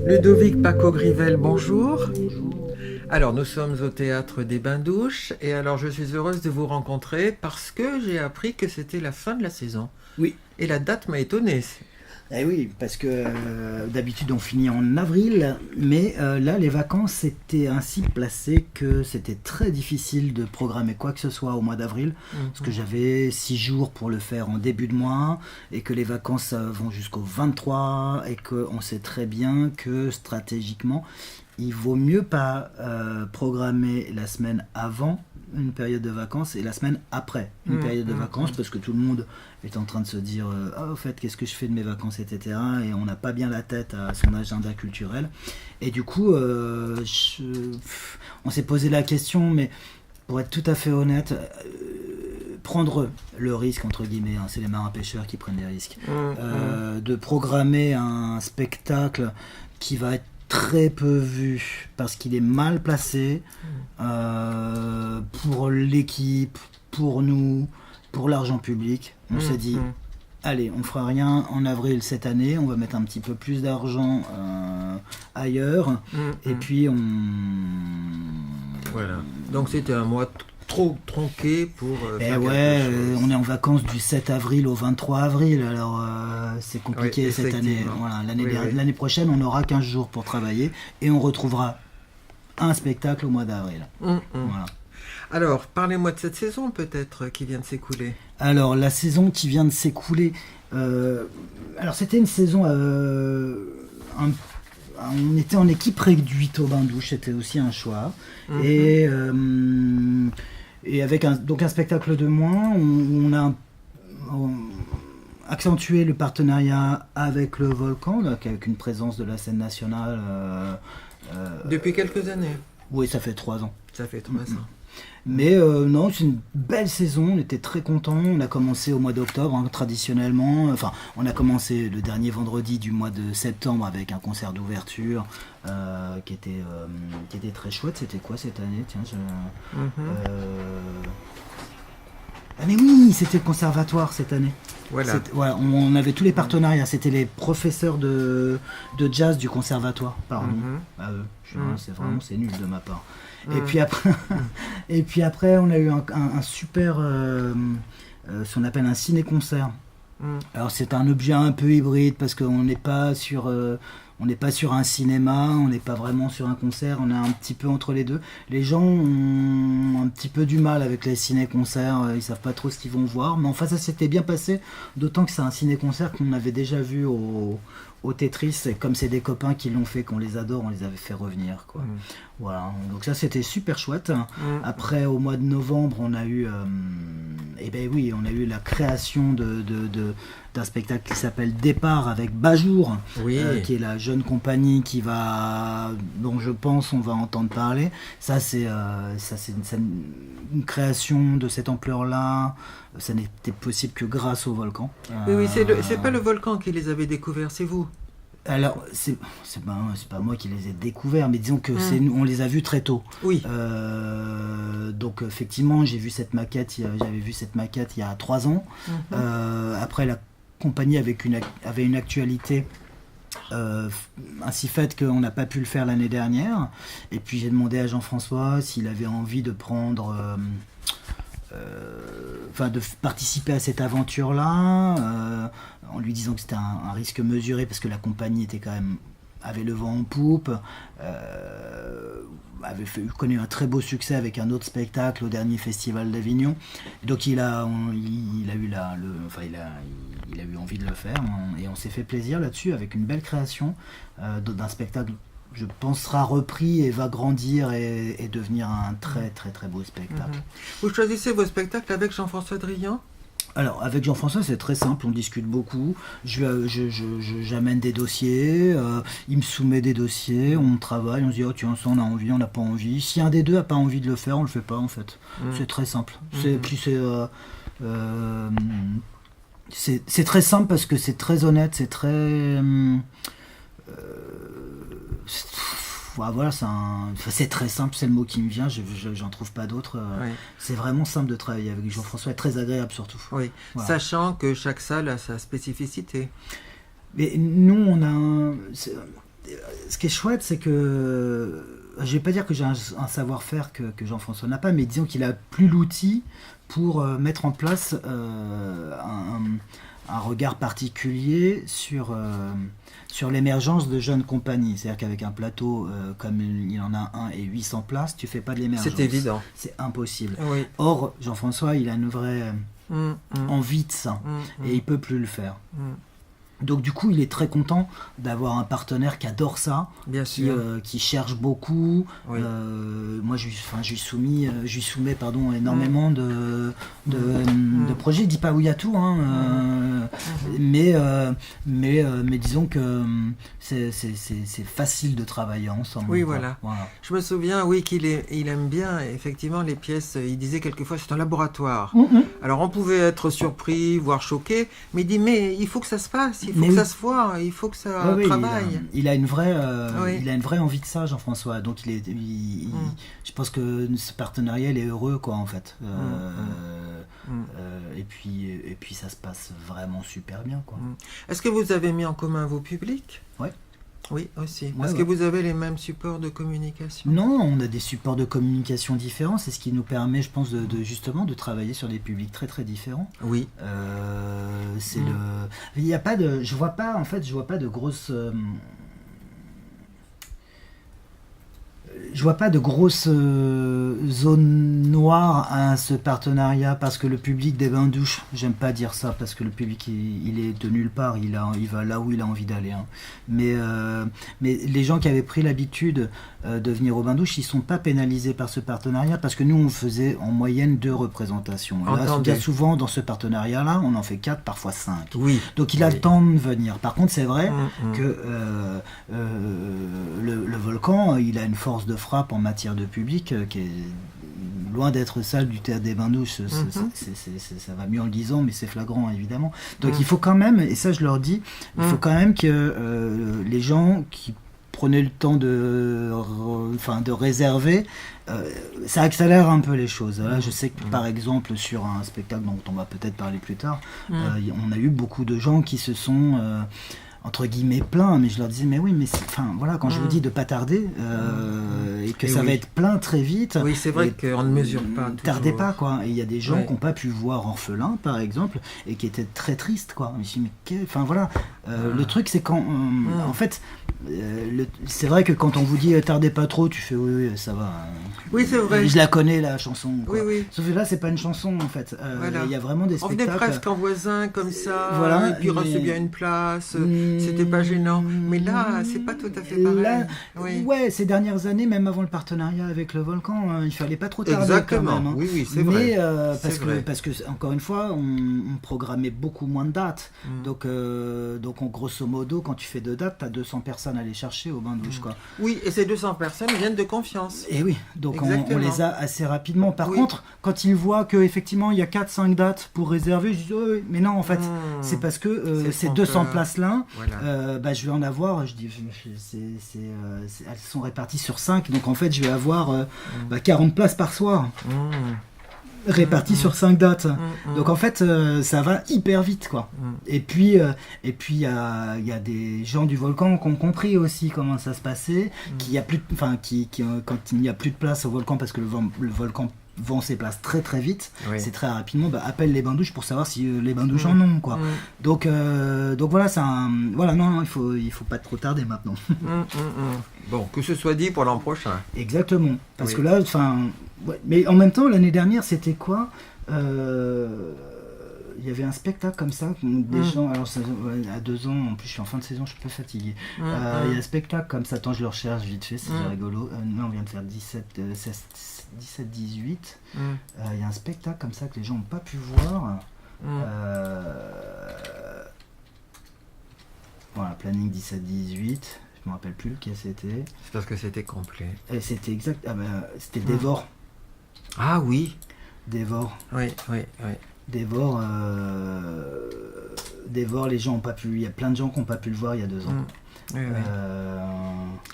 Ludovic Paco-Grivel, bonjour. Alors, nous sommes au théâtre des Bains-Douches et alors je suis heureuse de vous rencontrer parce que j'ai appris que c'était la fin de la saison. Oui. Et la date m'a étonnée. Eh oui, parce que d'habitude on finit en avril, mais là les vacances étaient ainsi placées que c'était très difficile de programmer quoi que ce soit au mois d'avril, parce que j'avais 6 jours pour le faire en début de mois, et que les vacances vont jusqu'au 23, et qu'on sait très bien que stratégiquement, il vaut mieux pas programmer la semaine avant une période de vacances et la semaine après une période de vacances, parce que tout le monde est en train de se dire ah, au fait, qu'est-ce que je fais de mes vacances, etc. Et on n'a pas bien la tête à son agenda culturel. Et du coup, on s'est posé la question, mais pour être tout à fait honnête, prendre le risque, entre guillemets, hein, c'est les marins pêcheurs qui prennent des risques, de programmer un spectacle qui va être très peu vu parce qu'il est mal placé pour l'équipe, pour nous, pour l'argent public. On s'est dit, allez, on fera rien en avril cette année, on va mettre un petit peu plus d'argent ailleurs, et puis on... Voilà. Donc c'était un mois trop tronqué pour faire ouais, quelque chose. on est en vacances du 7 avril au 23 avril, alors c'est compliqué Oui, cette année. effectivement. Voilà, Oui. l'année prochaine, on aura 15 jours pour travailler et on retrouvera un spectacle au mois d'avril. Voilà. Alors, parlez-moi de cette saison peut-être qui vient de s'écouler. Alors, la saison qui vient de s'écouler, alors c'était une saison... on était en équipe réduite au Bains-Douches, c'était aussi un choix. Et avec un spectacle de moins, on a accentué le partenariat avec le Volcan, là, avec une présence de la scène nationale. Depuis quelques années. Oui, ça fait 3 ans. Ça fait 3 ans. Mais non, c'est une belle saison, on était très contents. On a commencé au mois d'octobre, hein, traditionnellement. Enfin, on a commencé le dernier vendredi du mois de septembre avec un concert d'ouverture qui était très chouette. C'était quoi cette année? Tiens, Ah mais oui, c'était le conservatoire cette année. Voilà. Voilà, on avait tous les partenariats. C'était les professeurs de jazz du conservatoire, pardon. C'est nul de ma part. Et puis après, on a eu un super, ce qu'on appelle un ciné-concert. Alors c'est un objet un peu hybride parce qu'on n'est pas sur un cinéma, on n'est pas vraiment sur un concert, on est un petit peu entre les deux. Les gens ont un petit peu du mal avec les ciné-concerts, ils savent pas trop ce qu'ils vont voir, mais enfin ça s'était bien passé, d'autant que c'est un ciné-concert qu'on avait déjà vu au Tetris, et comme c'est des copains qui l'ont fait, qu'on les adore, on les avait fait revenir, quoi. Voilà, donc ça c'était super chouette. Après, au mois de novembre, on a eu on a eu la création d'un spectacle qui s'appelle Départ avec Bajour, qui est la jeune compagnie dont je pense on va entendre parler. Ça c'est une création de cette ampleur-là. Ça n'était possible que grâce au Volcan. Oui, c'est pas le Volcan qui les avait découverts, c'est vous. Alors, c'est pas moi qui les ai découverts, mais disons que on les a vus très tôt. Oui. Donc, effectivement, j'avais vu cette maquette il y a 3 ans. Après, la compagnie avait une actualité ainsi faite qu'on n'a pas pu le faire l'année dernière. Et puis, j'ai demandé à Jean-François s'il avait envie de prendre... de participer à cette aventure-là, en lui disant que c'était un risque mesuré parce que la compagnie avait le vent en poupe, connu un très beau succès avec un autre spectacle au dernier festival d'Avignon. Donc il a eu envie de le faire, et on s'est fait plaisir là-dessus avec une belle création d'un spectacle, je pense, sera repris et va grandir et devenir un très très très beau spectacle. Vous choisissez vos spectacles avec Jean-François Drian? Alors, avec Jean-François, c'est très simple, on discute beaucoup. J'amène des dossiers, il me soumet des dossiers, on travaille, on se dit, oh tiens, ça on a envie, on n'a pas envie. Si un des deux n'a pas envie de le faire, on le fait pas en fait. C'est très simple. C'est très simple parce que c'est très honnête, c'est très... voilà, c'est très simple, c'est le mot qui me vient, j'en trouve pas d'autre. Oui. C'est vraiment simple de travailler avec Jean-François, et très agréable surtout. Oui, Voilà. sachant que chaque salle a sa spécificité. Mais nous, on a ce qui est chouette, c'est que je vais pas dire que j'ai un savoir-faire que Jean-François n'a pas, mais disons qu'il a plus l'outil pour mettre en place un regard particulier sur l'émergence de jeunes compagnies. C'est-à-dire qu'avec un plateau comme il en a un et 800 places, tu fais pas de l'émergence. C'est évident. C'est impossible. Oui. Or, Jean-François, il a une vraie envie de ça, et il peut plus le faire. Donc du coup, il est très content d'avoir un partenaire qui adore ça, Bien sûr. qui cherche beaucoup. Oui. Moi, je lui soumets énormément de projets. Je dis pas oui à tout, hein, mais disons que c'est facile de travailler ensemble. Oui, quoi. voilà. Je me souviens, oui, il aime bien effectivement les pièces. Il disait quelquefois c'est un laboratoire. Alors on pouvait être surpris, voire choqué, mais il dit mais il faut que ça se passe. Il faut que ça se voit, il faut que ça travaille. Il a une vraie envie de ça, Jean-François. Donc je pense que ce partenariat, il est heureux, quoi, en fait. Et puis ça se passe vraiment super bien, quoi. Est-ce que vous avez mis en commun vos publics ? Ouais. Oui, aussi. Ouais, Est-ce que vous avez les mêmes supports de communication ? Non, on a des supports de communication différents. C'est ce qui nous permet, je pense, justement de travailler sur des publics très très différents. Oui. Il n'y a pas de, je vois pas de grosses. Je vois pas de grosses zones noires à ce partenariat, parce que le public des bains-douches, j'aime pas dire ça, parce que le public il est de nulle part, il va là où il a envie d'aller. Hein. Mais les gens qui avaient pris l'habitude de venir aux bains-douches, ils sont pas pénalisés par ce partenariat, parce que nous on faisait en moyenne 2 représentations. Là, bien souvent dans ce partenariat-là, on en fait 4, parfois 5. Oui. Donc il a le temps de venir. Par contre, c'est vrai que le Volcan, il a une force de frappe en matière de public qui est loin d'être celle du Théâtre des Bains-Douches. Ça va mieux en le disant, mais c'est flagrant, évidemment. Donc il faut quand même, et ça je leur dis, il faut quand même que les gens qui prenaient le temps de réserver, ça accélère un peu les choses. Là, je sais que par exemple sur un spectacle dont on va peut-être parler plus tard, on a eu beaucoup de gens qui se sont entre guillemets plein, mais je leur disais mais oui, mais quand je vous dis de pas tarder et que ça va être plein très vite. Oui, c'est vrai qu'on ne mesure pas. Tardez pas, quoi. Et il y a des gens qui n'ont pas pu voir Orphelin, par exemple, et qui étaient très tristes, quoi. Je me suis dit, le truc c'est quand en fait c'est vrai que quand on vous dit tardez pas trop, tu fais oui ça va. Oui, c'est vrai. Je la connais, la chanson, quoi. Oui. Sauf que là c'est pas une chanson, en fait. Il y a vraiment des spectacles. On venait presque en voisin comme ça, voilà, et puis recevait bien une place. C'était pas gênant, mais là c'est pas tout à fait pareil. Là, ouais, ces dernières années, même avant le partenariat avec le Volcan, il fallait pas trop tarder. Exactement. Quand même, hein. Oui, c'est vrai. Mais parce que encore une fois, on programmait beaucoup moins de dates. Donc grosso modo, quand tu fais 2 dates, t'as 200 personnes à aller chercher au bain-douche, quoi. Oui, et ces 200 personnes viennent de confiance. Et oui, donc on les a assez rapidement. Par contre, quand ils voient qu'effectivement il y a 4-5 dates pour réserver, je dis mais non, en fait, c'est parce que ces 200 places-là, je vais en avoir, je dis, elles sont réparties sur 5, donc en fait je vais avoir 40 places par soir. Réparties sur 5 dates. Donc en fait ça va hyper vite, quoi. Et puis il y a des gens du Volcan qui ont compris aussi comment ça se passait, quand il n'y a plus de place au Volcan, parce que le Volcan vend ses places très très vite, c'est très rapidement, appelle les bains-douches pour savoir si les bains-douches en ont, quoi. Donc voilà, non, il faut pas trop tarder maintenant. Bon, que ce soit dit pour l'an prochain. Exactement, parce que là, mais en même temps, l'année dernière, c'était quoi il y avait un spectacle comme ça, des gens, alors à 2 ans, en plus je suis en fin de saison, je suis un peu fatigué. Il y a un spectacle comme ça, attends, je le recherche vite fait, c'est rigolo. Là on vient de faire 17-18. Il y a un spectacle comme ça que les gens n'ont pas pu voir. Voilà, planning 17-18. Je me rappelle plus lequel c'était. C'est parce que c'était complet. Et c'était exact. C'était Dévore. Ah oui. Dévore. Oui. Dévore, les gens n'ont pas pu. Il y a plein de gens qui n'ont pas pu le voir il y a 2 ans. Oui.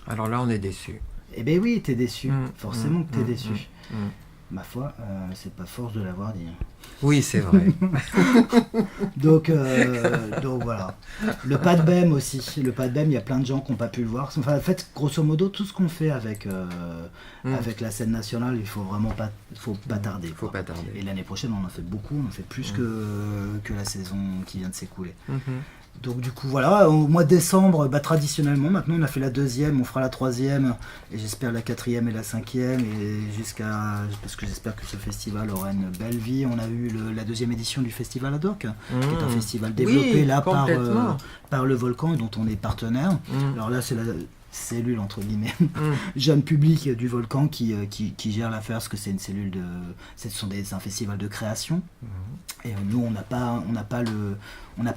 Alors là, on est déçus. Eh ben oui, t'es déçu. Forcément que t'es déçu. Mmh. Ma foi, c'est pas force de l'avoir dit. Oui, c'est vrai. donc voilà. Le pas de BEM aussi. Le pas de BEM, il y a plein de gens qui n'ont pas pu le voir. Enfin, en fait, grosso modo, tout ce qu'on fait avec la scène nationale, il faut vraiment pas tarder. Faut pas tarder. Et l'année prochaine, on en fait beaucoup. On en fait plus que la saison qui vient de s'écouler. Donc du coup voilà, au mois de décembre, traditionnellement, maintenant on a fait la 2e, on fera la 3e, et j'espère la 4e et la 5e, et parce que j'espère que ce festival aura une belle vie. On a eu la 2e édition du festival Ad Hoc, qui est un festival développé par le Volcan, dont on est partenaire. Alors là c'est la cellule entre guillemets jeune public du Volcan qui gère l'affaire, parce que c'est une cellule c'est un festival de création, et nous on n'a pas le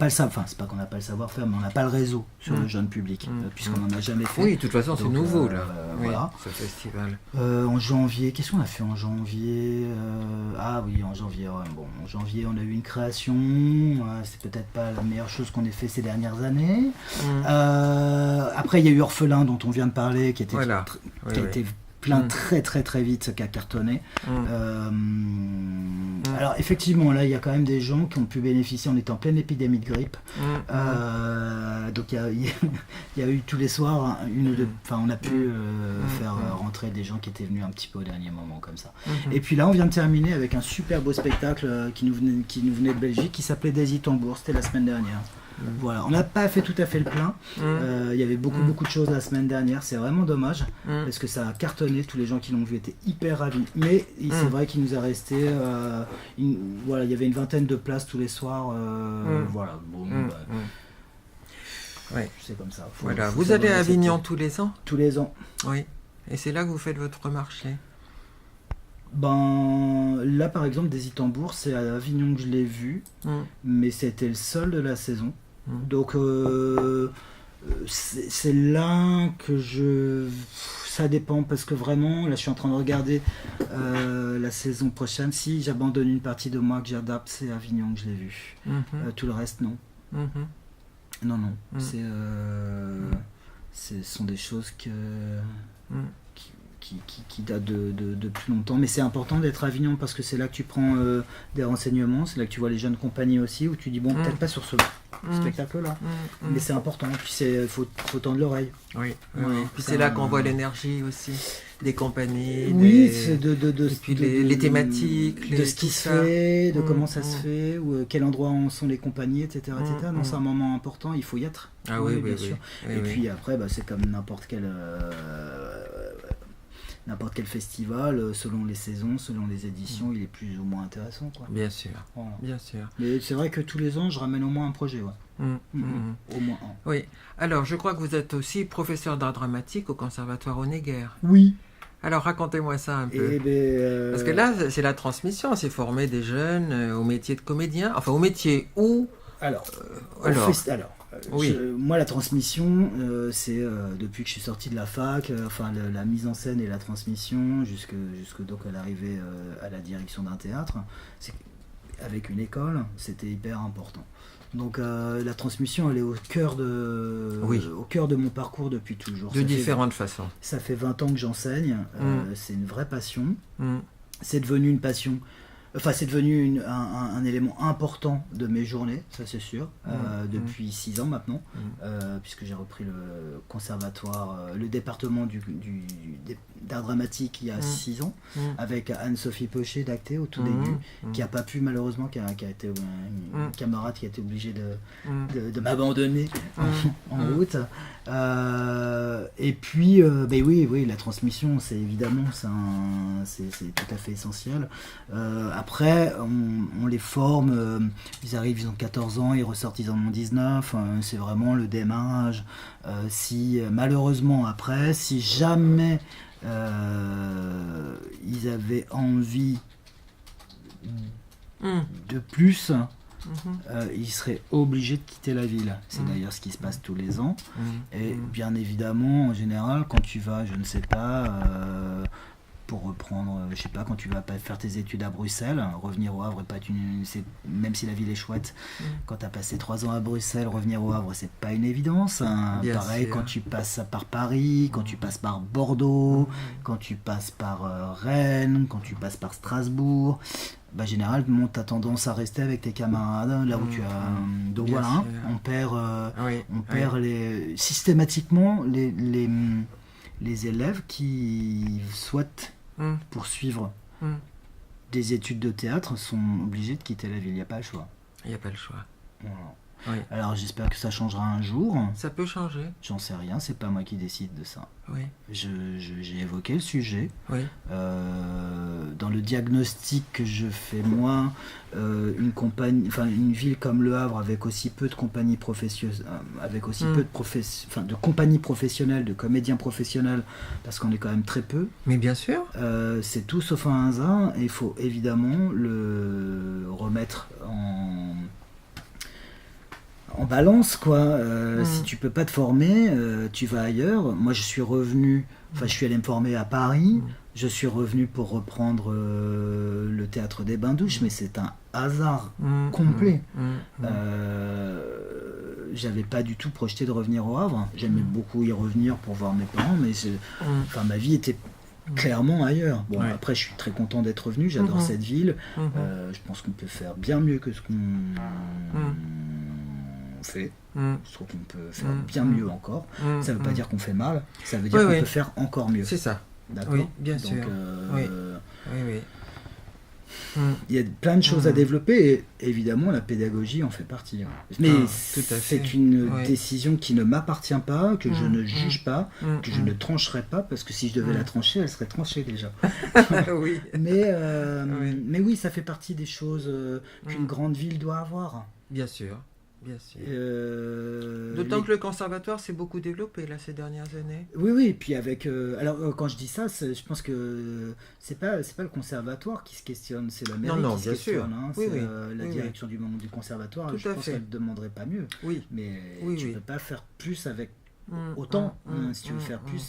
savoir, enfin c'est pas qu'on n'a pas le savoir-faire, mais on n'a pas le réseau sur le jeune public, puisqu'on n'en a jamais fait. Oui, de toute façon c'est nouveau là, voilà. Ce festival. En janvier, qu'est-ce qu'on a fait en janvier? Ah oui, en janvier, en janvier on a eu une création, c'est peut-être pas la meilleure chose qu'on ait fait ces dernières années. Après il y a eu Orphelin dont on vient de parler, qui était été plein très très très vite, qui a cartonné. Alors effectivement là il y a quand même des gens qui ont pu bénéficier, on était en pleine épidémie de grippe, donc il y a eu tous les soirs on a pu faire rentrer des gens qui étaient venus un petit peu au dernier moment comme ça. Et puis là on vient de terminer avec un super beau spectacle qui nous venait de Belgique, qui s'appelait Daisy Tambour, c'était la semaine dernière. Voilà, on n'a pas fait tout à fait le plein. Il y avait beaucoup de choses la semaine dernière. C'est vraiment dommage parce que ça a cartonné. Tous les gens qui l'ont vu étaient hyper ravis. Mais c'est vrai qu'il nous a resté. Voilà, il y avait une vingtaine de places tous les soirs. Voilà. Bon, c'est comme ça. Voilà. Vous allez à Avignon tous les ans ? Tous les ans. Oui. Et c'est là que vous faites votre marché ? Là par exemple Daisy Tambour, c'est à Avignon que je l'ai vu, mais c'était le seul de la saison. Donc c'est là que ça dépend, parce que vraiment là je suis en train de regarder la saison prochaine. Si j'abandonne une partie de moi que j'adapte, c'est à Avignon que je l'ai vu. Tout le reste non. Non. Ce sont des choses qui date de plus longtemps, mais c'est important d'être à Avignon parce que c'est là que tu prends des renseignements, c'est là que tu vois les jeunes compagnies aussi, où tu dis peut-être pas sur ce spectacle là, mais c'est important, puis faut tendre l'oreille. Puis c'est là qu'on voit l'énergie aussi des compagnies, puis les thématiques, de ce qui se fait, de comment ça se fait, ou quel endroit en sont les compagnies, etc. Non, c'est un moment important, il faut y être. Bien sûr. Et puis après c'est comme n'importe quel festival, selon les saisons, selon les éditions, il est plus ou moins intéressant, quoi. Bien sûr, bien sûr. Mais c'est vrai que tous les ans, je ramène au moins un projet, Au moins un. Oui. Alors, je crois que vous êtes aussi professeur d'art dramatique au Conservatoire Honegger. Oui. Alors, racontez-moi ça un peu. Parce que là, c'est la transmission, c'est former des jeunes au métier de comédien, enfin au métier où... Moi, la transmission, c'est depuis que je suis sorti de la fac, la mise en scène et la transmission, jusque donc à l'arrivée à la direction d'un théâtre, avec une école, c'était hyper important. Donc la transmission, elle est au cœur de mon parcours depuis toujours. De différentes façons. Ça fait 20 ans que j'enseigne, c'est une vraie passion. C'est devenu une passion. Enfin, c'est devenu un élément important de mes journées, ça c'est sûr, depuis 6 ans maintenant, puisque j'ai repris le conservatoire, le département d'art dramatique il y a 6 ans, avec Anne-Sophie Pochet d'Acté au tout début, qui n'a pas pu malheureusement, qui a été une camarade qui a été obligée de m'abandonner en route. Et puis, oui, la transmission, c'est évidemment, c'est tout à fait essentiel. Après, on les forme, ils arrivent, ils ont 14 ans, ils ressortent, ils en ont 19, c'est vraiment le démarrage. Malheureusement, après, si jamais ils avaient envie de plus, ils seraient obligés de quitter la ville. C'est d'ailleurs ce qui se passe tous les ans. Et bien évidemment, en général, quand tu vas, je ne sais pas... pour reprendre, je sais pas, quand tu vas pas faire tes études à Bruxelles, revenir au Havre est pas même si la ville est chouette, quand tu as passé 3 ans à Bruxelles, revenir au Havre, c'est pas une évidence. Hein. Pareil, sûr. Quand tu passes par Paris, quand tu passes par Bordeaux, quand tu passes par Rennes, quand tu passes par Strasbourg, généralement, tu as tendance à rester avec tes camarades, là où tu as... Donc bien voilà, on perd systématiquement les élèves qui souhaitent poursuivre des études de théâtre sont obligés de quitter la ville, il n'y a pas le choix. Il n'y a pas le choix. Voilà. Oui. Alors j'espère que ça changera un jour. Ça peut changer. J'en sais rien, c'est pas moi qui décide de ça. Oui. J'ai évoqué le sujet. Oui. Dans le diagnostic que je fais moi, une ville comme Le Havre avec aussi peu de compagnies professionnelles, de compagnies professionnelles, de comédiens professionnels, parce qu'on est quand même très peu. Mais bien sûr. C'est tout sauf un hasard et il faut évidemment le remettre en balance, quoi. Si tu peux pas te former, tu vas ailleurs. Moi, je suis allé me former à Paris. Je suis revenu pour reprendre le théâtre des Bains-Douches, mais c'est un hasard complet. J'avais pas du tout projeté de revenir au Havre. J'aimais beaucoup y revenir pour voir mes parents, mais ma vie était clairement ailleurs. Bon, après, je suis très content d'être revenu. J'adore cette ville. Je pense qu'on peut faire bien mieux que ce qu'on fait. Je trouve qu'on peut faire bien mieux encore. Ça veut pas dire qu'on fait mal, ça veut dire qu'on peut faire encore mieux. C'est ça. D'accord. Oui, bien sûr. Oui. Il y a plein de choses à développer et évidemment la pédagogie en fait partie. Mais c'est une décision qui ne m'appartient pas, que je ne juge pas, que je ne trancherai pas, parce que si je devais la trancher, elle serait tranchée déjà. Oui. Mais oui, ça fait partie des choses qu'une grande ville doit avoir. Bien sûr. Bien sûr. D'autant que le conservatoire s'est beaucoup développé là ces dernières années. Oui, et puis avec... quand je dis ça, je pense que c'est pas le conservatoire qui se questionne, c'est la mairie qui se questionne. Hein, la direction du conservatoire, je pense qu'elle ne demanderait pas mieux. Oui. Mais tu ne peux pas faire plus avec autant. Si tu veux faire plus,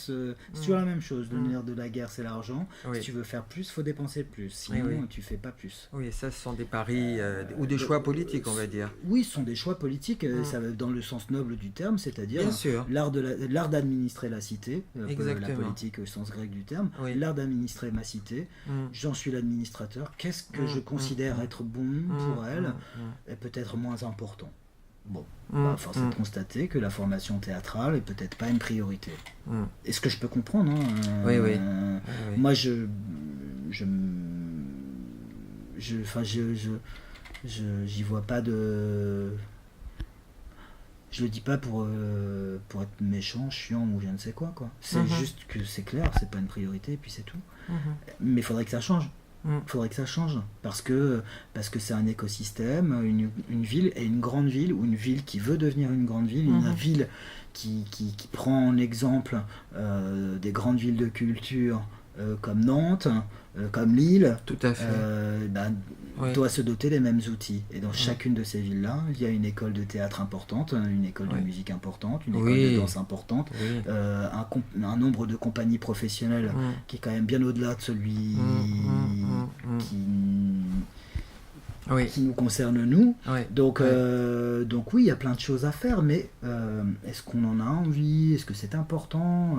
c'est toujours la même chose. Le nerf de la guerre, c'est l'argent. Si tu veux faire plus, il faut dépenser plus. Sinon, tu fais pas plus. Oui, ça, ce sont des paris ou des choix politiques, on va dire. Oui, ce sont des choix politiques, ça va dans le sens noble du terme, c'est-à-dire l'art d'administrer la cité, la politique au sens grec du terme, l'art d'administrer ma cité. J'en suis l'administrateur. Qu'est-ce que je considère être bon pour elle est peut-être moins important. Bon, force est de constater que la formation théâtrale est peut-être pas une priorité. Et ce que je peux comprendre, hein, moi j'y vois pas de... Je le dis pas pour être méchant, chiant ou je ne sais quoi. C'est juste que c'est clair, c'est pas une priorité et puis c'est tout. Mais il faudrait que ça change. Faudrait que ça change parce que c'est un écosystème, une ville et une grande ville ou une ville qui veut devenir une grande ville, une ville qui prend en exemple des grandes villes de culture comme Nantes, comme Lille, tout à fait. Doit se doter des mêmes outils. Et dans chacune de ces villes-là, il y a une école de théâtre importante, une école de musique importante, une école de danse importante, un nombre de compagnies professionnelles qui est quand même bien au-delà de celui qui nous concerne nous. Donc oui, il y a plein de choses à faire, mais est-ce qu'on en a envie? Est-ce que c'est important?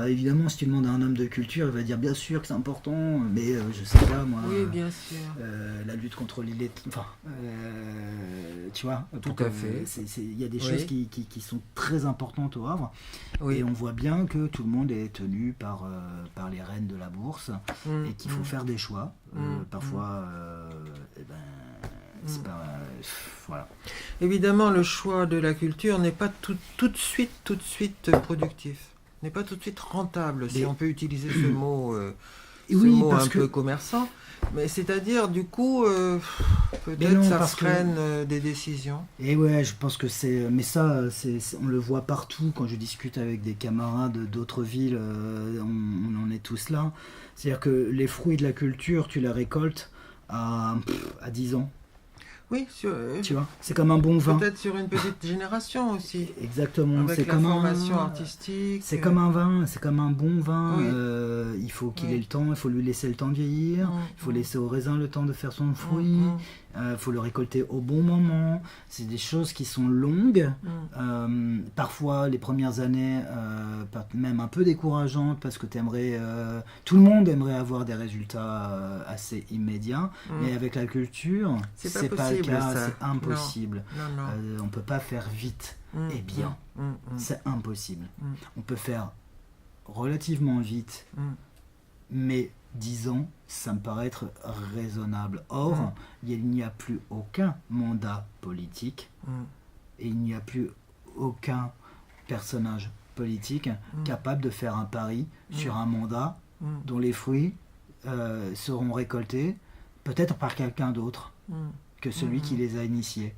Évidemment, si tu demandes à un homme de culture, il va dire bien sûr que c'est important, mais je sais pas, moi. Oui, bien sûr. La lutte contre tu vois. Tout à fait. Il y a des choses qui sont très importantes au Havre, et on voit bien que tout le monde est tenu par les rênes de la bourse, et qu'il faut faire des choix. Parfois, c'est pas... voilà. Évidemment, le choix de la culture n'est pas tout de suite productif. N'est pas tout de suite rentable, si on peut utiliser ce mot, peu commerçant. Mais c'est-à-dire, du coup, peut-être ça freine des décisions. Et ouais, je pense que c'est... Mais ça, on le voit partout. Quand je discute avec des camarades d'autres villes, on en est tous là. C'est-à-dire que les fruits de la culture, tu les récoltes à 10 ans. Oui, tu vois, c'est comme un bon vin. Peut-être sur une petite génération aussi. Exactement. Avec c'est la formation artistique. C'est comme un vin, c'est comme un bon vin. Oui. Il faut qu'il ait le temps, il faut lui laisser le temps de vieillir, il faut laisser au raisin le temps de faire son fruit, il faut le récolter au bon moment. C'est des choses qui sont longues, parfois les premières années même un peu décourageantes parce que tout le monde aimerait avoir des résultats assez immédiats, mais avec la culture, c'est pas le cas, c'est impossible. Non. On peut pas faire vite et bien, c'est impossible. On peut faire relativement vite, mais 10 ans, ça me paraît être raisonnable. Or, il n'y a plus aucun mandat politique et il n'y a plus aucun personnage politique capable de faire un pari sur un mandat dont les fruits seront récoltés peut-être par quelqu'un d'autre que celui qui les a initiés.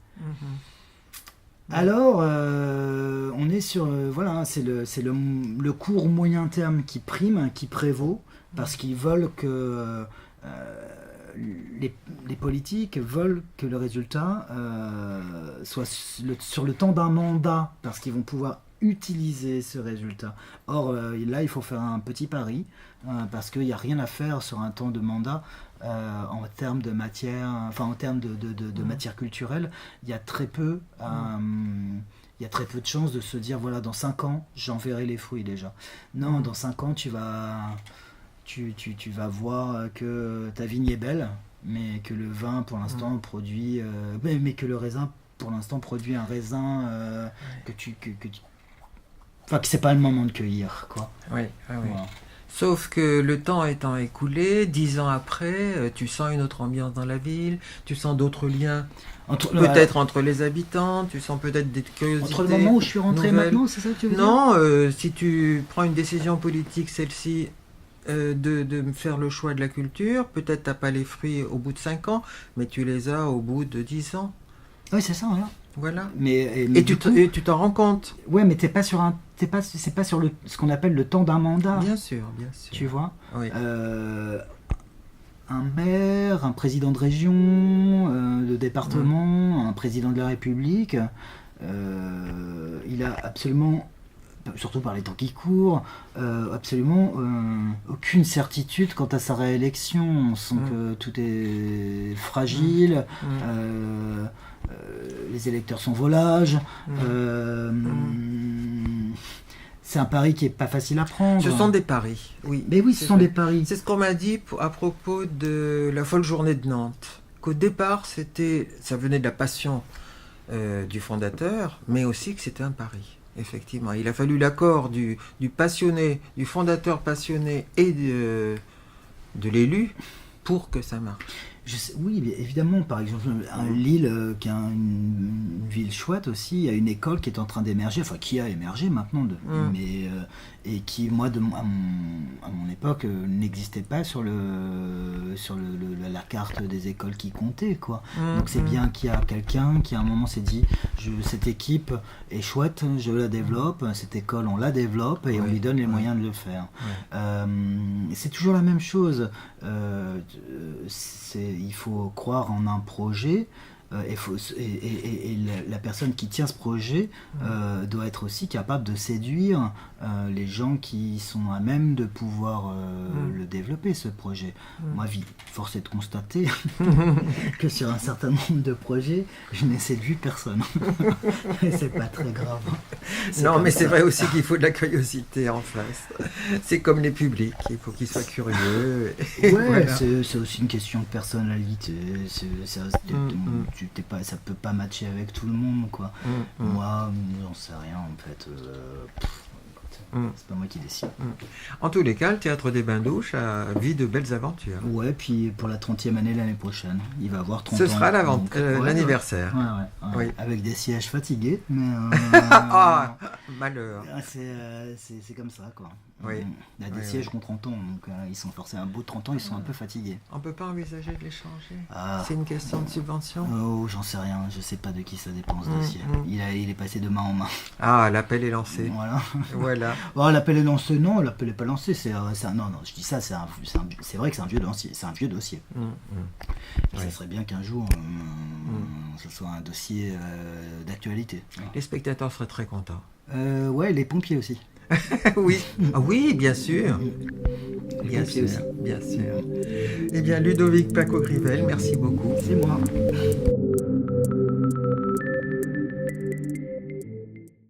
Alors, on est sur... voilà, c'est le court moyen terme qui prime, qui prévaut, parce qu'ils veulent que... les politiques veulent que le résultat soit sur le temps d'un mandat, parce qu'ils vont pouvoir utiliser ce résultat. Or, là, il faut faire un petit pari, parce qu'il n'y a rien à faire sur un temps de mandat. En termes de matière, en termes de matière culturelle, il y a très peu de chances de se dire voilà, dans 5 ans j'en verrai les fruits déjà. Non, dans 5 ans tu vas voir que ta vigne est belle, mais que le vin pour l'instant produit mais que le raisin pour l'instant produit un raisin que c'est pas le moment de cueillir, quoi. Oui. Voilà. Sauf que le temps étant écoulé, 10 ans après, tu sens une autre ambiance dans la ville, tu sens d'autres liens, peut-être entre les habitants, tu sens peut-être des curiosités. Entre le moment où je suis rentré maintenant, c'est ça que tu veux dire ? Non, si tu prends une décision politique, celle-ci, de faire le choix de la culture, peut-être tu n'as pas les fruits au bout de 5 ans, mais tu les as au bout de 10 ans. Oui, c'est ça, voilà. Voilà. Et tu t'en rends compte. Ouais, mais c'est pas sur ce qu'on appelle le temps d'un mandat. Bien sûr. Tu vois. Oui. Un maire, un président de région, de département, un président de la République, il a absolument, surtout par les temps qui courent, absolument aucune certitude quant à sa réélection. On sent que tout est fragile. Les électeurs sont volages. C'est un pari qui est pas facile à prendre. Ce sont des paris, oui. Mais oui, ce sont des paris. C'est ce qu'on m'a dit à propos de la folle journée de Nantes. Qu'au départ, ça venait de la passion du fondateur, mais aussi que c'était un pari. Effectivement, il a fallu l'accord du passionné, du fondateur passionné et de l'élu pour que ça marche. Oui, évidemment, par exemple, Lille, qui est une ville chouette aussi, il y a une école qui est en train d'émerger, enfin qui a émergé maintenant, et qui, moi, à mon époque, n'existait pas sur la carte des écoles qui comptaient, quoi. Donc c'est bien qu'il y a quelqu'un qui à un moment s'est dit, cette équipe est chouette, je la développe, cette école on la développe et on lui donne les moyens de le faire. C'est toujours la même chose. Il faut croire en un projet et la personne qui tient ce projet doit être aussi capable de séduire les gens qui sont à même de pouvoir le développer, ce projet. Moi, force est de constater que sur un certain nombre de projets, je n'ai séduit personne. C'est pas très grave. Non, mais c'est vrai aussi qu'il faut de la curiosité en face. C'est comme les publics, il faut qu'ils soient curieux. Voilà. C'est aussi une question de personnalité. Ça peut pas matcher avec tout le monde, quoi. Moi, j'en sais rien, en fait. C'est pas moi qui décide. En tous les cas, le Théâtre des Bains-Douches vit de belles aventures. Ouais, puis pour la 30e année l'année prochaine, il va avoir 30 ans. Ce sera l'anniversaire. Ouais. Avec des sièges fatigués, mais... malheur. C'est comme ça, quoi. Oui. Il y a des sièges contre 30 ans, donc ils sont forcés un bout de 30 ans, ils sont un peu fatigués. On peut pas envisager de les changer. Ah. C'est une question de subvention. Oh, j'en sais rien, je sais pas de qui ça dépend ce dossier. Il est passé de main en main. Ah, l'appel est lancé. Voilà. Voilà. Oh, l'appel est lancé, non, l'appel est pas lancé. Non, je dis ça, c'est vrai que c'est un vieux dossier. C'est un vieux dossier. Ça serait bien qu'un jour, ce soit un dossier d'actualité. Les spectateurs seraient très contents. Ouais, les pompiers aussi. Oui, ah oui, bien sûr. Bien sûr, bien sûr. Eh bien, Ludovic Paco-Grivel, merci beaucoup. C'est moi.